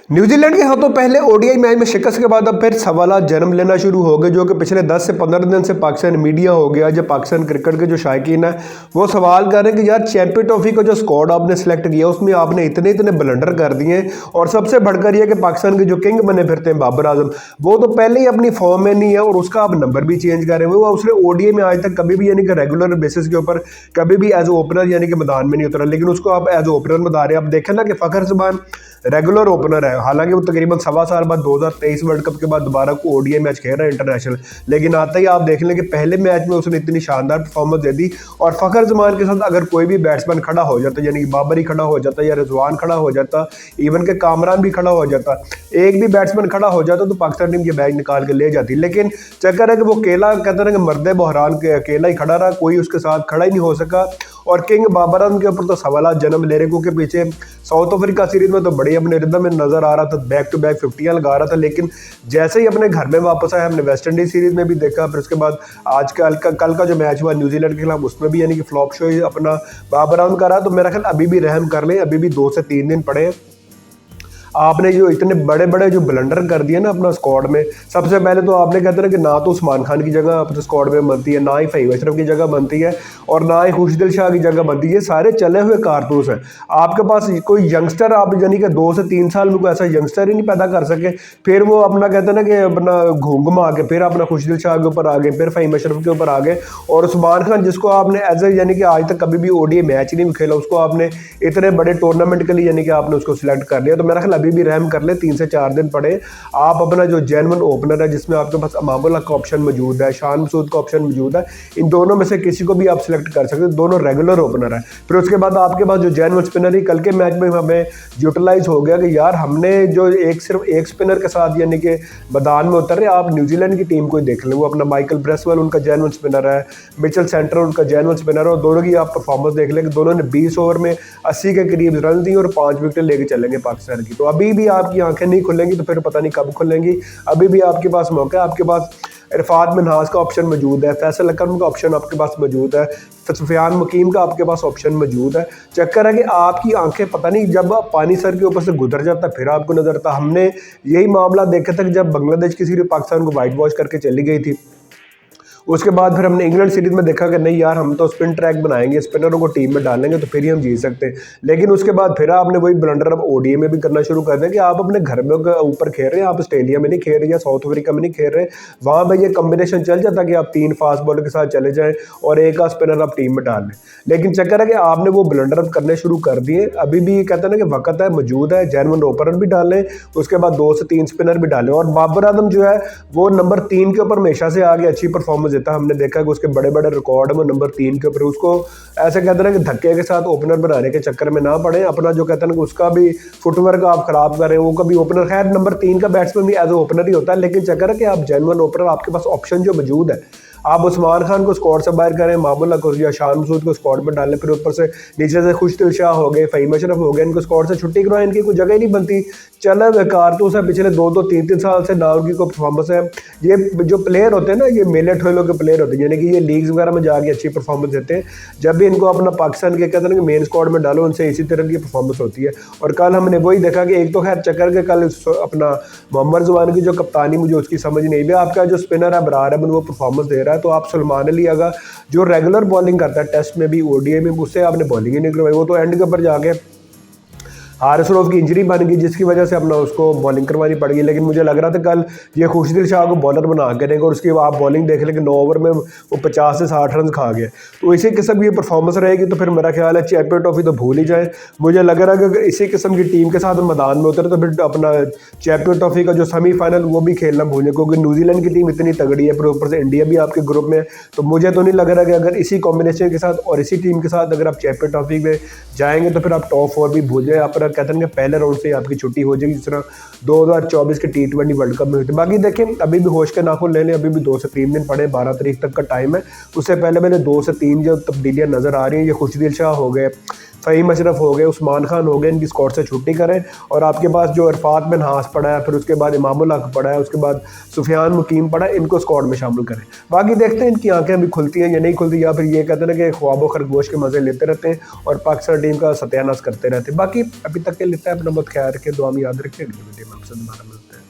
New Zealand के हाथों पहले ओडीआई मैच में शिकस्त के बाद अब फिर सवालात जन्म लेना शुरू हो गए, जो कि पिछले 10 से 15 दिन से पाकिस्तान मीडिया हो गया। जब पाकिस्तान क्रिकेट के जो शायकीन है वो सवाल कर रहे हैं कि यार चैंपियन ट्रॉफी का जो स्क्वाड आपने सेलेक्ट किया उसमें आपने इतने इतने ब्लंडर कर दिए, और सबसे बढ़कर यह कि पाकिस्तान के जो किंग बने फिरते हैं बाबर आजम, वो तो पहले ही अपनी फॉर्म में नहीं है और उसका आप नंबर भी चेंज कर रहे हैं। वो उसने ओडीआई में आज तक कभी भी यानी कि रेगुलर बेसिस के ऊपर कभी भी एज ओपनर यानी कि मैदान में नहीं उतरा, लेकिन उसको आप एज ओपनर बता रहे हैं। आप देखें ना कि फ़खर ज़मान रेगुलर ओपनर है, हालांकि वो तकरीबन 1.25 साल बाद 2023 वर्ल्ड कप के बाद दोबारा को ओडीआई मैच खेल रहा है इंटरनेशनल, लेकिन आते ही आप देख लें कि पहले मैच में उसने इतनी शानदार परफॉर्मेंस दे दी। और फ़खर ज़मान के साथ अगर कोई भी बैट्समैन खड़ा हो जाता, यानी कि बाबर ही खड़ा हो जाता या रिजवान खड़ा हो जाता, इवन के कामरान भी खड़ा हो जाता, एक भी बैट्समैन खड़ा हो जाता तो पाकिस्तान टीम ये मैच निकाल के ले जाती। लेकिन चक्कर है कि वो अकेला, कहते हैं कि मर्द बहरान के अकेला ही खड़ा रहा, कोई उसके साथ खड़ा ही नहीं हो सका। और किंग बाबर आजम के ऊपर तो सवाल जन्म ले रहे, क्योंकि पीछे साउथ अफ्रीका सीरीज में तो बड़ी अपने रिदम में नजर आ रहा था, बैक टू बैक 50 लगा रहा था, लेकिन जैसे ही अपने घर में वापस आया, हमने वेस्ट इंडीज सीरीज में भी देखा, फिर उसके बाद आज कल का जो मैच हुआ न्यूजीलैंड के खिलाफ उसमें भी यानी कि फ्लॉप शो अपना बाबर आजम का रहा। तो मेरा ख्याल अभी भी रहम कर लें, अभी भी 2 से 3 दिन पड़े हैं। आपने जो इतने बड़े बड़े जो ब्लंडर कर दिए ना अपना स्क्वाड में, सबसे पहले तो आपने कहते हैं कि ना तो उस्मान खान की जगह अपने स्क्वाड में बनती है, ना ही फ़हीम अशरफ की जगह बनती है, और ना ही खुर्शीद शाह की जगह बनती है। सारे चले हुए कारतूस हैं। आपके पास कोई यंगस्टर, आप यानी कि 2 से 3 साल में कोई ऐसा यंगस्टर ही नहीं पैदा कर सके। फिर वो अपना कहते हैं ना कि अपना घूम घुमा के फिर अपना खुर्शीद शाह के ऊपर आ गए, फिर फ़हीम अशरफ के ऊपर आ गए, और उस्मान खान जिसको आपने एज ए यानी कि आज तक कभी भी ओडीआई मैच ही नहीं खेला, उसको आपने इतने बड़े टूर्नामेंट के लिए यानी कि आपने उसको सिलेक्ट कर लिया। तो मेरा ख्याल अभी भी रहम कर ले, 3 से 4 दिन पड़े। आप अपना जो जेन्युइन ओपनर है, जिसमें आपके पास अमामुल्लाह का ऑप्शन मौजूद है, शान मसूद का ऑप्शन मौजूद है, इन दोनों में से किसी को भी आप सिलेक्ट कर सकते हैं, दोनों रेगुलर ओपनर है। फिर उसके बाद आपके पास जो जेन्युइन स्पिनर ही कल के मैच में हमें यूटिलाइज हो गया कि यार हमने जो सिर्फ एक स्पिनर के साथ यानी कि मैदान में उतर रहे। आप न्यूजीलैंड की टीम को ही देख लें, वो अपना माइकल ब्रेसवेल उनका जेन्युइन स्पिनर है, मिचेल सेंटर उनका जेन्युइन स्पिनर है, और दोनों की आप परफॉर्मेंस देख लें कि दोनों ने 20 ओवर में 80 के करीब रन दी और 5 विकेट लेके चलेंगे पाकिस्तान की। तो अभी भी आपकी आंखें नहीं खुलेंगी तो फिर पता नहीं कब खुलेंगी। अभी भी आपके पास मौका है, आपके पास इरफान मिन्हाज का ऑप्शन मौजूद है, फैसल अकरम का ऑप्शन आपके पास मौजूद है, सुफियान मुकीम का आपके पास ऑप्शन मौजूद है। चक्कर है कि आपकी आंखें पता नहीं जब पानी सर के ऊपर से गुजर जाता फिर आपको नजर आता। हमने यही मामला देखा था कि जब बांग्लादेश की सीरीज पाकिस्तान को वाइट वॉश करके चली गई थी, उसके बाद फिर हमने इंग्लैंड सीरीज में देखा कि नहीं यार हम तो स्पिन ट्रैक बनाएंगे, स्पिनरों को टीम में डालेंगे तो फिर ही हम जीत सकते हैं। लेकिन उसके बाद फिर आपने वही ब्लंडर अब ओडीआई में भी करना शुरू कर दिया कि आप अपने घर में ऊपर खेल रहे हैं, आप ऑस्ट्रेलिया में नहीं खेल रहे या साउथ अफ्रीका में नहीं खेल रहे, वहाँ पर ये कम्बिनेशन चल जाता कि आप 3 फास्ट बॉलर के साथ चले जाएँ और एक आध स्पिनर आप टीम में डाल लें। लेकिन चक्कर है कि आपने वो ब्लंडर अब करने शुरू कर दिए। अभी भी कहते हैं ना कि वक्त है, मौजूद है, जेन्युइन ओपनर भी डालें, उसके बाद 2 से 3 स्पिनर भी डालें। और बाबर आजम जो है वो नंबर 3 के ऊपर हमेशा से आगे अच्छी परफॉर्मेंस देता है। हमने देखा उसके बड़े बड़े रिकॉर्ड में नंबर 3 के ऊपर, उसको ऐसे कहते हैं कि धक्के के साथ ओपनर बनाने के चक्कर में ना पड़े, अपना जो कहते हैं कि उसका भी फुटवर्क आप खराब करें, वो कभी ओपनर, खैर नंबर 3 का बैट्समैन भी एज ए ओपनर ही होता है, लेकिन चक्कर है कि आप जेन्युइन ओपनर, आपके पास ऑप्शन जो मौजूद है, आप उस्मान खान को स्क्वाड से बाहर करें, मामुल्लाह को या शान मसूद को स्क्वाड में डालें, फिर ऊपर से नीचे से खुर्शीद शाह हो गए, फ़हीम अशरफ हो गए, इनको स्क्वाड से छुट्टी करवाएं, इनकी कोई जगह ही नहीं बनती। चला बेकार तो है, पिछले 2-2 3-3 साल से ना उनकी कोई परफॉर्मेंस है। ये जो प्लेयर होते हैं ना, ये मेले ठोलों के प्लेयर होते हैं, यानी कि ये लीग्स वगैरह में जाके अच्छी परफॉर्मेंस देते हैं, जब भी इनको अपना पाकिस्तान के कहते हैं कि मेन स्क्वाड में डालो, उनसे इसी तरह की परफॉर्मेंस होती है। और कल हमने वही देखा कि एक तो खैर चक्कर के कल अपना मोहम्मद रिजवान की जो कप्तानी मुझे उसकी समझ नहीं भी, आपका जो स्पिनर है बरार है वो परफॉर्मेंस दे रहा है, तो आप सलमान अली अगर जो रेगुलर बॉलिंग करता है टेस्ट में भी ओडीआई में, उससे आपने बॉलिंग ही नहीं करवाई, वो तो एंड के ऊपर जाके हारिस रऊफ की इंजरी बन गई, जिसकी वजह से अपना उसको बॉलिंग करवानी पड़ गई। लेकिन मुझे लग रहा था कल ये खुर्शीद शाह को बॉलर बना के देंगे, और उसकी आप बॉलिंग देख लें कि 9 ओवर में वो 50 से 60 रन खा गए। तो इसी किस्म की परफॉर्मेंस रहेगी तो फिर मेरा ख्याल है चैंपियन ट्रॉफी तो भूल ही जाए। मुझे लग रहा है कि अगर इसी किस्म की टीम के साथ मैदान में उतरे तो फिर अपना चैंपियन ट्रॉफी का जो सेमीफाइनल वो भी खेलना भूलें, क्योंकि न्यूजीलैंड की टीम इतनी तगड़ी है, फिर ऊपर से इंडिया भी आपके ग्रुप में। तो मुझे तो नहीं लग रहा कि अगर इसी कॉम्बिनेशन के साथ और इसी टीम के साथ अगर आप चैंपियन ट्रॉफी में जाएंगे तो फिर आप टॉप 4 भी भूल जाए। आप कहते हैं कि पहले से आपकी छुट्टी हो जाएगी, जिस तरह 2024 के T20 वर्ल्ड कप में हुई थी। बाकी देखें अभी भी होश के नाखून ले लें, अभी भी 2 से 3 दिन पड़े, 12 तारीख तक का टाइम है। उससे पहले 2 से 3 जो तब्दीलियां नजर आ रही हैं, ये खुर्शीद शाह हो गए, फ़हीम अशरफ हो गए, उस्मान खान हो गए, इनकी स्क्वाड से छुट्टी करें और आपके पास जो इरफात बिन हास पड़ा है, फिर उसके बाद इमामुल हक पड़ा है, उसके बाद सुफियान मुकीम पड़ा है, इनको स्क्वाड में शामिल करें। बाकी देखते हैं इनकी आंखें अभी खुलती हैं या नहीं खुलती, या फिर ये कहते हैं ना कि ख्वाबो खरगोश के मज़े लेते रहते हैं और पाकिस्तान टीम का सत्यानाश करते रहते हैं। बाकी अभी तक के लेता है अपना बहुत ख्याल रखें, दुआ में याद रखें, अगली वीडियो में आपसे दोबारा मिलते हैं।